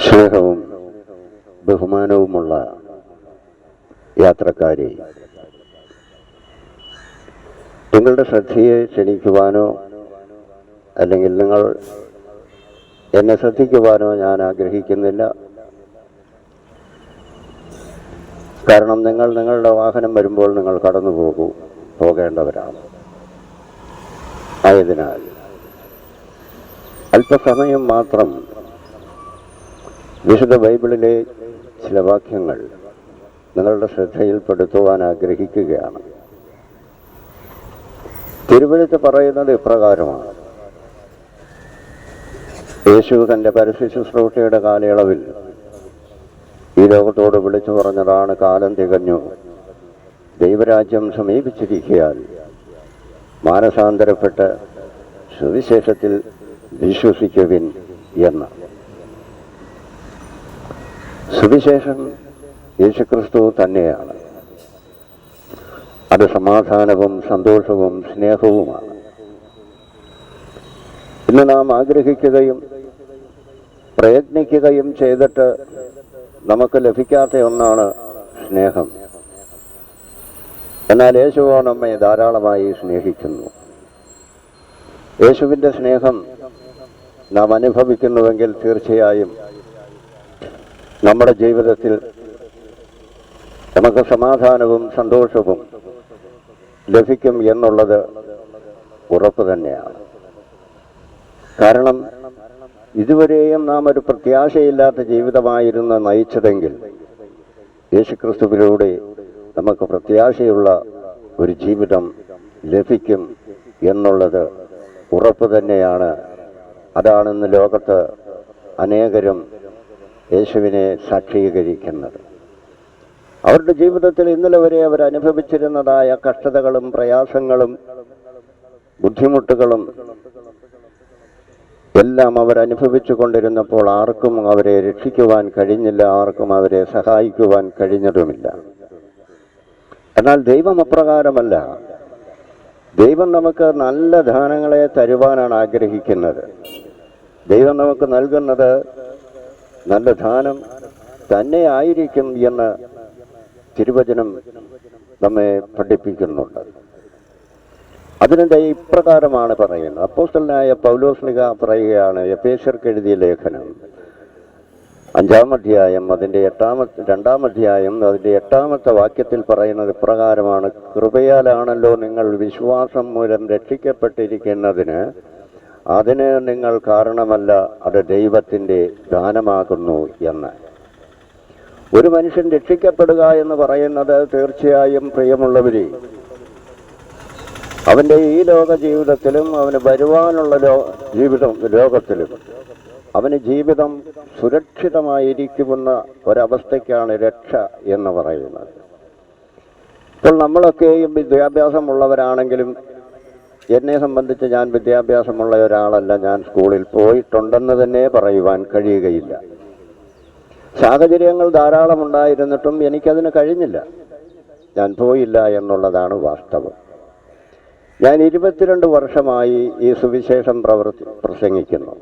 സ്നേഹവും ബഹുമാനവുമുള്ള യാത്രക്കാരെ, നിങ്ങളുടെ ശ്രദ്ധയെ ക്ഷണിക്കുവാനോ അല്ലെങ്കിൽ നിങ്ങൾ എന്നെ ശ്രദ്ധിക്കുവാനോ ഞാൻ ആഗ്രഹിക്കുന്നില്ല. കാരണം നിങ്ങളുടെ വാഹനം വരുമ്പോൾ നിങ്ങൾ കടന്നു പോകേണ്ടവരാണ്. ആയതിനാൽ അല്പസമയം മാത്രം വിശുദ്ധ ബൈബിളിലെ ചില വാക്യങ്ങൾ നിങ്ങളുടെ ശ്രദ്ധയിൽപ്പെടുത്തുവാൻ ആഗ്രഹിക്കുകയാണ്. തിരുവെഴുത്ത് പറയുന്നത് ഇപ്രകാരമാണ്: യേശു തൻ്റെ പരസ്യ ശുശ്രൂഷയുടെ കാലയളവിൽ ഈ ലോകത്തോട് വിളിച്ചു പറഞ്ഞതാണ്, കാലം തികഞ്ഞു, ദൈവരാജ്യം സമീപിച്ചിരിക്കയാൽ മാനസാന്തരപ്പെട്ട് സുവിശേഷത്തിൽ വിശ്വസിക്കുവിൻ എന്ന്. സുവിശേഷം യേശുക്രിസ്തു തന്നെയാണ്. അത് സമാധാനവും സന്തോഷവും സ്നേഹവുമാണ്. ഇന്ന് നാം ആഗ്രഹിക്കുകയും പ്രയത്നിക്കുകയും ചെയ്തിട്ട് നമുക്ക് ലഭിക്കാത്ത ഒന്നാണ് സ്നേഹം. എന്നാൽ യേശുവോ നമ്മെ ധാരാളമായി സ്നേഹിക്കുന്നു. യേശുവിൻ്റെ സ്നേഹം നാം അനുഭവിക്കുന്നുവെങ്കിൽ തീർച്ചയായും നമ്മുടെ ജീവിതത്തിൽ നമുക്ക് സമാധാനവും സന്തോഷവും ലഭിക്കും എന്നുള്ളത് ഉറപ്പ് തന്നെയാണ്. കാരണം ഇതുവരെയും നാം ഒരു പ്രത്യാശയില്ലാത്ത ജീവിതമായിരുന്നു നയിച്ചതെങ്കിൽ യേശുക്രിസ്തുവിലൂടെ നമുക്ക് പ്രത്യാശയുള്ള ഒരു ജീവിതം ലഭിക്കും എന്നുള്ളത് ഉറപ്പ് തന്നെയാണ്. അതാണിന്ന് ലോകത്ത് അനേകരും യേശുവിനെ സാക്ഷീകരിക്കുന്നത്. അവരുടെ ജീവിതത്തിൽ ഇന്നലെ വരെ അവരനുഭവിച്ചിരുന്നതായ കഷ്ടതകളും പ്രയാസങ്ങളും ബുദ്ധിമുട്ടുകളും എല്ലാം അവരനുഭവിച്ചു കൊണ്ടിരുന്നപ്പോൾ ആർക്കും അവരെ രക്ഷിക്കുവാൻ കഴിഞ്ഞില്ല, ആർക്കും അവരെ സഹായിക്കുവാൻ കഴിഞ്ഞതുമില്ല. എന്നാൽ ദൈവം അപ്രകാരമല്ല. ദൈവം നമുക്ക് നല്ല ദാനങ്ങളെ തരുവാനാണ് ആഗ്രഹിക്കുന്നത്. ദൈവം നമുക്ക് നൽകുന്നത് നല്ല ദാനം തന്നെ ആയിരിക്കും എന്ന് തിരുവചനം നമ്മെ പഠിപ്പിക്കുന്നുണ്ട്. അതിനെന്താ ഇപ്രകാരമാണ് പറയുന്നത്. അപ്പോസ്തലനായ പൗലോസ്ലിഹ പറയുകയാണ്, എഫേസ്യർക്ക് എഴുതിയ ലേഖനം 5-ാം അധ്യായം അതിൻ്റെ 2-ാം അധ്യായം അതിൻ്റെ 8-ാമത്തെ വാക്യത്തിൽ പറയുന്നത് ഇപ്രകാരമാണ്: കൃപയാലാണല്ലോ നിങ്ങൾ വിശ്വാസം മൂലം രക്ഷിക്കപ്പെട്ടിരിക്കുന്നതിന്, അതിന് നിങ്ങൾ കാരണമല്ല, അത് ദൈവത്തിൻ്റെ ദാനമാകുന്നു എന്ന്. ഒരു മനുഷ്യൻ രക്ഷിക്കപ്പെടുക എന്ന് പറയുന്നത് തീർച്ചയായും പ്രിയമുള്ളവരെ, അവൻ്റെ ഈ ലോക ജീവിതത്തിലും അവന് വരുവാനുള്ള ലോകത്തിലും അവന് ജീവിതം സുരക്ഷിതമായിരിക്കുമെന്ന ഒരവസ്ഥയ്ക്കാണ് രക്ഷ എന്ന് പറയുന്നത്. ഇപ്പോൾ നമ്മളൊക്കെയും വിദ്യാഭ്യാസമുള്ളവരാണെങ്കിലും, എന്നെ സംബന്ധിച്ച് ഞാൻ വിദ്യാഭ്യാസമുള്ള ഒരാളല്ല. ഞാൻ സ്കൂളിൽ പോയിട്ടുണ്ടെന്ന് തന്നെ പറയുവാൻ കഴിയുകയില്ല. സാഹചര്യങ്ങൾ ധാരാളം ഉണ്ടായിരുന്നിട്ടും എനിക്കതിന് കഴിഞ്ഞില്ല. ഞാൻ പോയില്ല എന്നുള്ളതാണ് വാസ്തവം. ഞാൻ 22 വർഷമായി ഈ സുവിശേഷം പ്രസംഗിക്കുന്നു.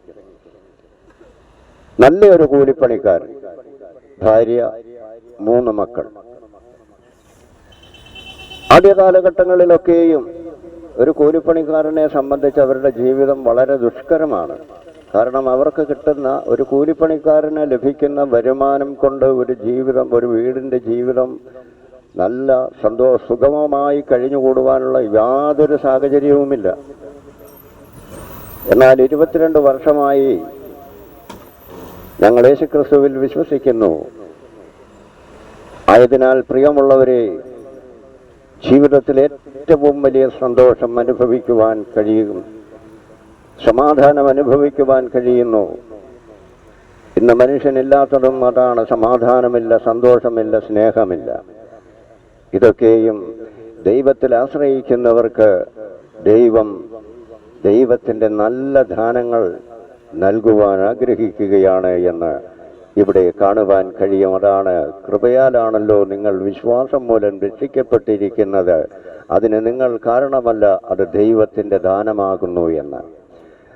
നല്ലൊരു കൂലിപ്പണിക്കാരൻ, ഭാര്യ, 3 മക്കൾ. ആദ്യ കാലഘട്ടങ്ങളിലൊക്കെയും ഒരു കൂലിപ്പണിക്കാരനെ സംബന്ധിച്ച് അവരുടെ ജീവിതം വളരെ ദുഷ്കരമാണ്. കാരണം അവർക്ക് കിട്ടുന്ന, ഒരു കൂലിപ്പണിക്കാരന് ലഭിക്കുന്ന വരുമാനം കൊണ്ട് ഒരു വീടിൻ്റെ ജീവിതം നല്ല സുഗമമായി കഴിഞ്ഞുകൂടുവാനുള്ള യാതൊരു സാഹചര്യവുമില്ല. എന്നാൽ 22 വർഷമായി ഞങ്ങൾ യേശുക്രിസ്തുവിൽ വിശ്വസിക്കുന്നു. ആയതിനാൽ പ്രിയമുള്ളവരെ, ജീവിതത്തിൽ ഏറ്റവും വലിയ സന്തോഷം അനുഭവിക്കുവാൻ കഴിയും, സമാധാനം അനുഭവിക്കുവാൻ കഴിയുന്നു. ഇന്ന് മനുഷ്യനില്ലാത്തതും അതാണ്. സമാധാനമില്ല, സന്തോഷമില്ല, സ്നേഹമില്ല. ഇതൊക്കെയും ദൈവത്തിൽ ആശ്രയിക്കുന്നവർക്ക് ദൈവത്തിൻ്റെ നല്ല ദാനങ്ങൾ നൽകുവാൻ ആഗ്രഹിക്കുകയാണ് എന്ന് ഇവിടെ കാണുവാൻ കഴിയും. അതാണ്, കൃപയാലാണല്ലോ നിങ്ങൾ വിശ്വാസം മൂലം രക്ഷിക്കപ്പെട്ടിരിക്കുന്നത്, അതിന് നിങ്ങൾ കാരണമല്ല, അത് ദൈവത്തിൻ്റെ ദാനമാകുന്നു എന്ന്.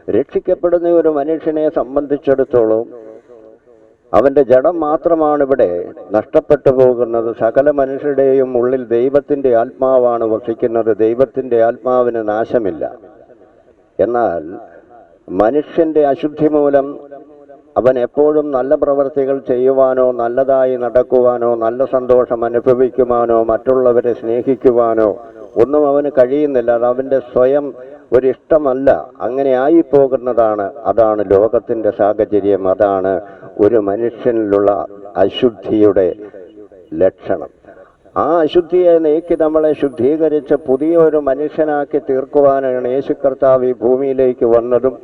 രക്ഷിക്കപ്പെടുന്ന ഒരു മനുഷ്യനെ സംബന്ധിച്ചിടത്തോളം അവൻ്റെ ജഡം മാത്രമാണ് ഇവിടെ നഷ്ടപ്പെട്ടു പോകുന്നത്. സകല മനുഷ്യരുടെയും ഉള്ളിൽ ദൈവത്തിൻ്റെ ആത്മാവാണ് വസിക്കുന്നത്. ദൈവത്തിൻ്റെ ആത്മാവിന് നാശമില്ല. എന്നാൽ മനുഷ്യൻ്റെ അശുദ്ധി മൂലം അവൻ എപ്പോഴും നല്ല പ്രവൃത്തികൾ ചെയ്യുവാനോ നല്ലതായി നടക്കുവാനോ നല്ല സന്തോഷം അനുഭവിക്കുവാനോ മറ്റുള്ളവരെ സ്നേഹിക്കുവാനോ ഒന്നും അവന് കഴിയുന്നില്ല. അത് അവൻ്റെ സ്വയം ഒരിഷ്ടമല്ല. അങ്ങനെ ആയിപ്പോകുന്നതാണ്. അതാണ് ലോകത്തിൻ്റെ സാഹചര്യം. അതാണ് ഒരു മനുഷ്യനിലുള്ള അശുദ്ധിയുടെ ലക്ഷണം. ആ അശുദ്ധിയെ നീക്കി നമ്മളെ ശുദ്ധീകരിച്ച് പുതിയൊരു മനുഷ്യനാക്കി തീർക്കുവാനാണ് യേശു കർത്താവ് ഈ ഭൂമിയിലേക്ക് വന്നതും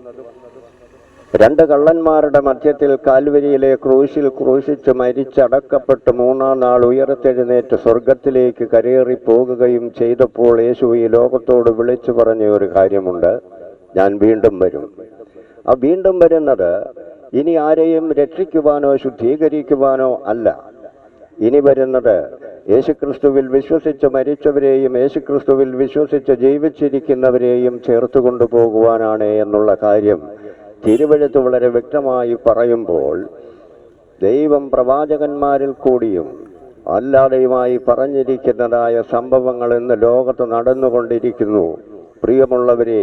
രണ്ട് കള്ളന്മാരുടെ മധ്യത്തിൽ കാൽവരിയിലെ ക്രൂശിൽ ക്രൂശിച്ച് മരിച്ചടക്കപ്പെട്ട് മൂന്നാം നാൾ ഉയർത്തെഴുന്നേറ്റ് സ്വർഗത്തിലേക്ക് കരയേറി പോകുകയും ചെയ്തപ്പോൾ യേശു ഈ ലോകത്തോട് വിളിച്ചു പറഞ്ഞ ഒരു കാര്യമുണ്ട്: ഞാൻ വീണ്ടും വരും. ആ വീണ്ടും വരുന്നത് ഇനി ആരെയും രക്ഷിക്കുവാനോ ശുദ്ധീകരിക്കുവാനോ അല്ല. ഇനി വരുന്നത് യേശുക്രിസ്തുവിൽ വിശ്വസിച്ച് മരിച്ചവരെയും യേശുക്രിസ്തുവിൽ വിശ്വസിച്ച് ജീവിച്ചിരിക്കുന്നവരെയും ചേർത്ത് കൊണ്ടുപോകുവാനാണ് എന്നുള്ള കാര്യം തിരുവെഴുത്ത് വളരെ വ്യക്തമായി പറയുമ്പോൾ ദൈവം പ്രവാചകന്മാരിൽ കൂടിയും അല്ലാതെയുമായി പറഞ്ഞിരിക്കുന്നതായ സംഭവങ്ങൾ ഇന്ന് ലോകത്ത് നടന്നുകൊണ്ടിരിക്കുന്നു. പ്രിയമുള്ളവരെ,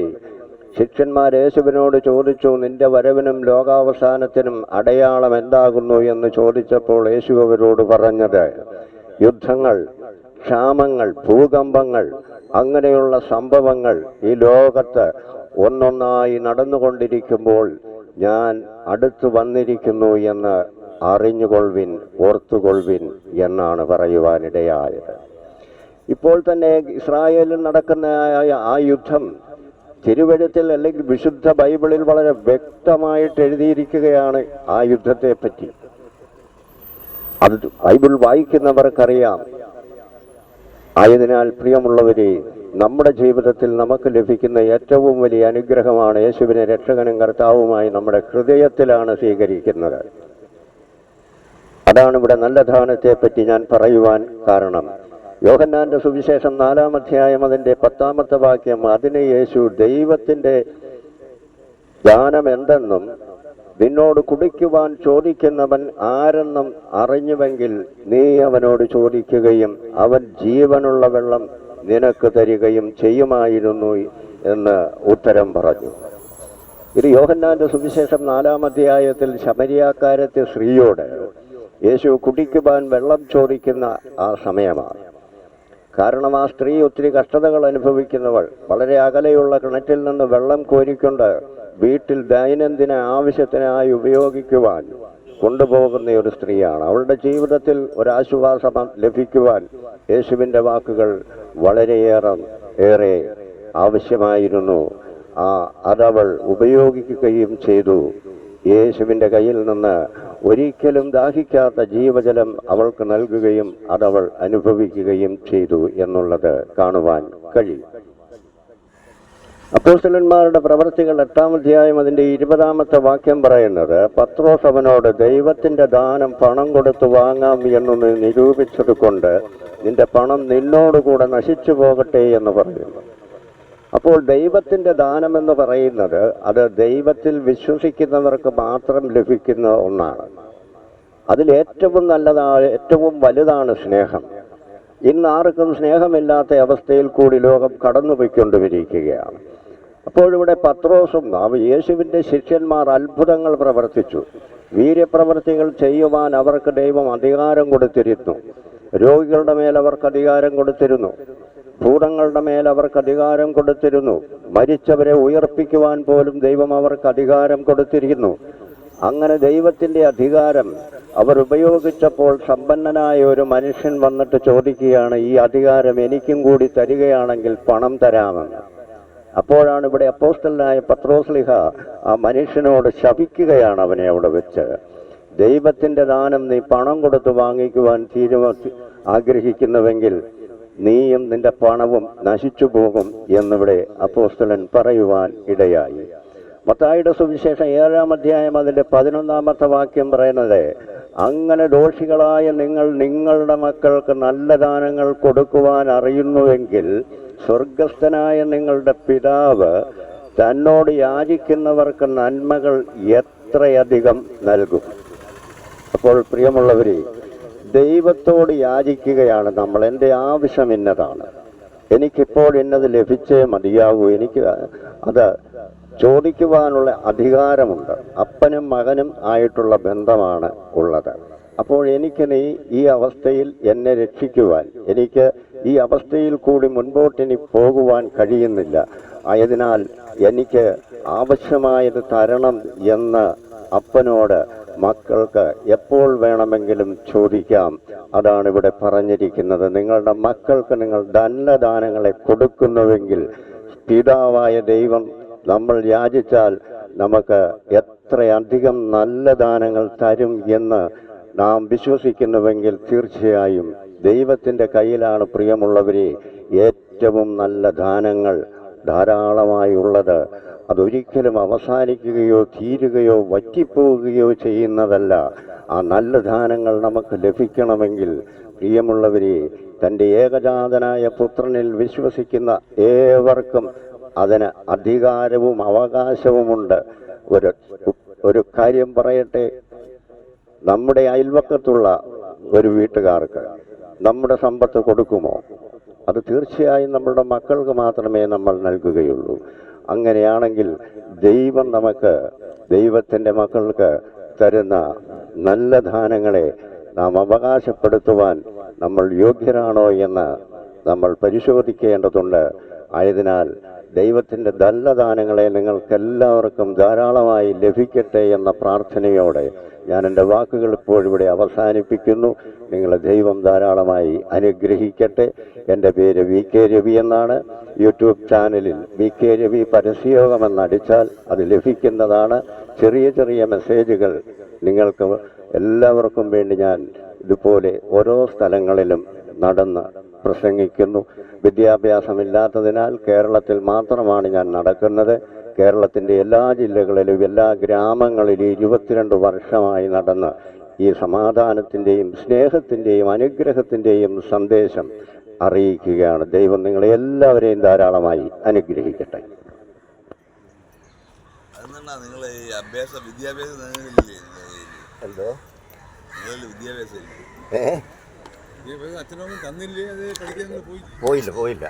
ശിഷ്യന്മാർ യേശുവിനോട് ചോദിച്ചു, നിന്റെ വരവിനും ലോകാവസാനത്തിനും അടയാളം എന്താകുന്നു എന്ന് ചോദിച്ചപ്പോൾ യേശു അവരോട് പറഞ്ഞത് യുദ്ധങ്ങൾ, ക്ഷാമങ്ങൾ, ഭൂകമ്പങ്ങൾ, അങ്ങനെയുള്ള സംഭവങ്ങൾ ഈ ലോകത്ത് ഒന്നൊന്നായി നടന്നുകൊണ്ടിരിക്കുമ്പോൾ ഞാൻ അടുത്തു വന്നിരിക്കുന്നു എന്ന് അറിഞ്ഞുകൊള്ളുവിൻ, ഓർത്തുകൊള്ളുവിൻ എന്നാണ് പറയുവാനിടയായത്. ഇപ്പോൾ തന്നെ ഇസ്രായേലിൽ നടക്കുന്ന ആ യുദ്ധം തിരുവെഴുത്തിൽ അല്ലെങ്കിൽ വിശുദ്ധ ബൈബിളിൽ വളരെ വ്യക്തമായിട്ട് എഴുതിയിരിക്കുകയാണ്. ആ യുദ്ധത്തെ പറ്റി അത് ബൈബിൾ വായിക്കുന്നവർക്കറിയാം. ആയതിനാൽ പ്രിയമുള്ളവരെ, നമ്മുടെ ജീവിതത്തിൽ നമുക്ക് ലഭിക്കുന്ന ഏറ്റവും വലിയ അനുഗ്രഹമാണ് യേശുവിനെ രക്ഷകനും കർത്താവുമായി നമ്മുടെ ഹൃദയത്തിലാണ് സ്വീകരിക്കുന്നത്. അതാണ് ഇവിടെ നല്ല ദാനത്തെ പറ്റി ഞാൻ പറയുവാൻ കാരണം. യോഹന്നാന്റെ സുവിശേഷം 4-ാം അധ്യായം അതിൻ്റെ 10-ാമത്തെ വാക്യം, അതിന് യേശു ദൈവത്തിൻ്റെ ദാനം എന്തെന്നും നിന്നോട് കുടിക്കുവാൻ ചോദിക്കുന്നവൻ ആരെന്നും അറിഞ്ഞുവെങ്കിൽ നീ അവനോട് ചോദിക്കുകയും അവൻ ജീവനുള്ള വെള്ളം നിനക്ക് തരികയും ചെയ്യുമായിരുന്നു എന്ന് ഉത്തരം പറഞ്ഞു. ഇത് യോഹന്നാന്റെ സുവിശേഷം 4-ാം അധ്യായത്തിൽ ശമരിയാക്കാരത്തെ സ്ത്രീയോട് യേശു കുടിക്കുവാൻ വെള്ളം ചോദിക്കുന്ന ആ സമയമാണ്. കാരണം ആ സ്ത്രീ ഒത്തിരി കഷ്ടതകൾ അനുഭവിക്കുന്നവൾ, വളരെ അകലെയുള്ള കിണറ്റിൽ നിന്ന് വെള്ളം കോരിക്കൊണ്ട് വീട്ടിൽ ദൈനംദിന ആവശ്യത്തിനായി ഉപയോഗിക്കുവാൻ കൊണ്ടുപോകുന്ന ഒരു സ്ത്രീയാണ്. അവളുടെ ജീവിതത്തിൽ ഒരാശ്വാസം ലഭിക്കുവാൻ യേശുവിൻ്റെ വാക്കുകൾ വളരെയേറെ ആവശ്യമായിരുന്നു. അതവൾ ഉപയോഗിക്കുകയും ചെയ്തു. യേശുവിൻ്റെ കയ്യിൽ നിന്ന് ഒരിക്കലും ദാഹിക്കാത്ത ജീവജലം അവൾക്ക് നൽകുകയും അതവൾ അനുഭവിക്കുകയും ചെയ്തു എന്നുള്ളത് കാണുവാൻ കഴിയും. അപ്പോസ്തലന്മാരുടെ പ്രവൃത്തികൾ 8-ാം അധ്യായം അതിൻ്റെ 20-ാമത്തെ വാക്യം പറയുന്നത്, പത്രോസ് അവനോട് ദൈവത്തിൻ്റെ ദാനം പണം കൊടുത്ത് വാങ്ങാം എന്ന് നിരൂപിച്ചത് കൊണ്ട് നിന്റെ പണം നിന്നോടുകൂടെ നശിച്ചു പോകട്ടെ എന്ന് പറയുന്നു. അപ്പോൾ ദൈവത്തിൻ്റെ ദാനമെന്ന് പറയുന്നത് അത് ദൈവത്തിൽ വിശ്വസിക്കുന്നവർക്ക് മാത്രം ലഭിക്കുന്ന ഒന്നാണ്. അതിലേറ്റവും നല്ലതാണ്, ഏറ്റവും വലുതാണ് സ്നേഹം. ഇന്ന് ആർക്കും സ്നേഹമില്ലാത്ത അവസ്ഥയിൽ കൂടി ലോകം കടന്നുപോയിക്കൊണ്ടിരിക്കുകയാണ്. അപ്പോഴിവിടെ പത്രോസും യേശുവിൻ്റെ ശിഷ്യന്മാർ അത്ഭുതങ്ങൾ പ്രവർത്തിച്ചു. വീര്യപ്രവൃത്തികൾ ചെയ്യുവാൻ അവർക്ക് ദൈവം അധികാരം കൊടുത്തിരുന്നു. രോഗികളുടെ മേൽ അവർക്ക് അധികാരം കൊടുത്തിരുന്നു. ഭൂതങ്ങളുടെ മേൽ അവർക്ക് അധികാരം കൊടുത്തിരുന്നു. മരിച്ചവരെ ഉയർപ്പിക്കുവാൻ പോലും ദൈവം അവർക്ക് അധികാരം കൊടുത്തിരിക്കുന്നു. അങ്ങനെ ദൈവത്തിൻ്റെ അധികാരം അവർ ഉപയോഗിച്ചപ്പോൾ സമ്പന്നനായ ഒരു മനുഷ്യൻ വന്നിട്ട് ചോദിക്കുകയാണ്, ഈ അധികാരം എനിക്കും കൂടി തരികയാണെങ്കിൽ പണം തരാമെന്ന്. അപ്പോഴാണ് ഇവിടെ അപ്പോസ്തലനായ പത്രോസ്ലിഹ ആ മനുഷ്യനോട് ശപിക്കുകയാണ് അവനെ അവിടെ വെച്ച്. ദൈവത്തിൻ്റെ ദാനം നീ പണം കൊടുത്ത് വാങ്ങിക്കുവാൻ ആഗ്രഹിക്കുന്നുവെങ്കിൽ നീയും നിന്റെ പണവും നശിച്ചു പോകും എന്നിവിടെ അപ്പോസ്തലൻ പറയുവാൻ ഇടയായി. മത്തായിയുടെ സുവിശേഷം 7-ാം അധ്യായം അതിൻ്റെ 11-ാമത്തെ വാക്യം പറയുന്നത്, അങ്ങനെ ദോഷികളായ നിങ്ങൾ നിങ്ങളുടെ മക്കൾക്ക് നല്ല ദാനങ്ങൾ കൊടുക്കുവാൻ അറിയുന്നുവെങ്കിൽ സ്വർഗസ്ഥനായ നിങ്ങളുടെ പിതാവ് തന്നോട് യാചിക്കുന്നവർക്ക് നന്മകൾ എത്രയധികം നൽകും. അപ്പോൾ പ്രിയമുള്ളവരെ, ദൈവത്തോട് യാചിക്കുകയാണ് നമ്മൾ. എൻ്റെ ആവശ്യം ഇന്നതാണ്, എനിക്കിപ്പോൾ ഇന്നത് ലഭിച്ചേ മതിയാകൂ, എനിക്ക് അത് ചോദിക്കുവാനുള്ള അധികാരമുണ്ട്. അപ്പനും മകനും ആയിട്ടുള്ള ബന്ധമാണ് ഉള്ളത്. അപ്പോൾ എനിക്ക് നീ ഈ അവസ്ഥയിൽ എന്നെ രക്ഷിക്കുവാൻ, എനിക്ക് ഈ അവസ്ഥയിൽ കൂടി മുൻപോട്ടിനി പോകുവാൻ കഴിയുന്നില്ല, ആയതിനാൽ എനിക്ക് ആവശ്യമായത് തരണം എന്ന് അപ്പനോട് മക്കൾക്ക് എപ്പോൾ വേണമെങ്കിലും ചോദിക്കാം. അതാണ് ഇവിടെ പറഞ്ഞിരിക്കുന്നത്. നിങ്ങളുടെ മക്കൾക്ക് നിങ്ങൾ ധനദാനങ്ങളെ കൊടുക്കുന്നുവെങ്കിൽ പിതാവായ ദൈവം നമ്മൾ യാചിച്ചാൽ നമുക്ക് എത്രയധികം നല്ല ദാനങ്ങൾ തരും എന്ന് നാം വിശ്വസിക്കുന്നുവെങ്കിൽ തീർച്ചയായും ദൈവത്തിൻ്റെ കയ്യിലാണ് പ്രിയമുള്ളവരെ ഏറ്റവും നല്ല ദാനങ്ങൾ ധാരാളമായി ഉള്ളത്. അതൊരിക്കലും അവസാനിക്കുകയോ തീരുകയോ വറ്റിപ്പോവുകയോ ചെയ്യുന്നതല്ല. ആ നല്ല ദാനങ്ങൾ നമുക്ക് ലഭിക്കണമെങ്കിൽ പ്രിയമുള്ളവരെ, തൻ്റെ ഏകജാതനായ പുത്രനിൽ വിശ്വസിക്കുന്ന ഏവർക്കും അതിന് അധികാരവും അവകാശവുമുണ്ട്. ഒരു കാര്യം പറയട്ടെ, നമ്മുടെ അയൽവക്കത്തുള്ള ഒരു വീട്ടുകാർക്ക് നമ്മുടെ സമ്പത്ത് കൊടുക്കുമോ? അത് തീർച്ചയായും നമ്മളുടെ മക്കൾക്ക് മാത്രമേ നമ്മൾ നൽകുകയുള്ളൂ. അങ്ങനെയാണെങ്കിൽ ദൈവം നമുക്ക്, ദൈവത്തിൻ്റെ മക്കൾക്ക് തരുന്ന നല്ല ദാനങ്ങളെ നാം അവകാശപ്പെടുത്തുവാൻ നമ്മൾ യോഗ്യരാണോ എന്ന് നമ്മൾ പരിശോധിക്കേണ്ടതുണ്ട്. ആയതിനാൽ ദൈവത്തിൻ്റെ നല്ല ദാനങ്ങളെ നിങ്ങൾക്കെല്ലാവർക്കും ധാരാളമായി ലഭിക്കട്ടെ എന്ന പ്രാർത്ഥനയോടെ ഞാൻ എൻ്റെ വാക്കുകൾ ഇപ്പോഴിവിടെ അവസാനിപ്പിക്കുന്നു. നിങ്ങളെ ദൈവം ധാരാളമായി അനുഗ്രഹിക്കട്ടെ. എൻ്റെ പേര് VK രവി എന്നാണ്. യൂട്യൂബ് ചാനലിൽ VK രവി പരസ്യയോഗമെന്നടിച്ചാൽ അത് ലഭിക്കുന്നതാണ്. ചെറിയ ചെറിയ മെസ്സേജുകൾ നിങ്ങൾക്ക് എല്ലാവർക്കും വേണ്ടി ഞാൻ ഇതുപോലെ ഓരോ സ്ഥലങ്ങളിലും നടന്ന് പ്രസംഗിക്കുന്നു. വിദ്യാഭ്യാസമില്ലാത്തതിനാൽ കേരളത്തിൽ മാത്രമാണ് ഞാൻ നടക്കുന്നത്. കേരളത്തിൻ്റെ എല്ലാ ജില്ലകളിലും എല്ലാ ഗ്രാമങ്ങളിലും 22 വർഷമായി നടന്ന് ഈ സമാധാനത്തിൻ്റെയും സ്നേഹത്തിൻ്റെയും അനുഗ്രഹത്തിൻ്റെയും സന്ദേശം അറിയിക്കുകയാണ്. ദൈവം നിങ്ങളെ എല്ലാവരെയും ധാരാളമായി അനുഗ്രഹിക്കട്ടെ. എന്തോ അച്ഛനൊന്നും തന്നില്ലേ? അത് പഠിക്കാൻ പോയില്ല.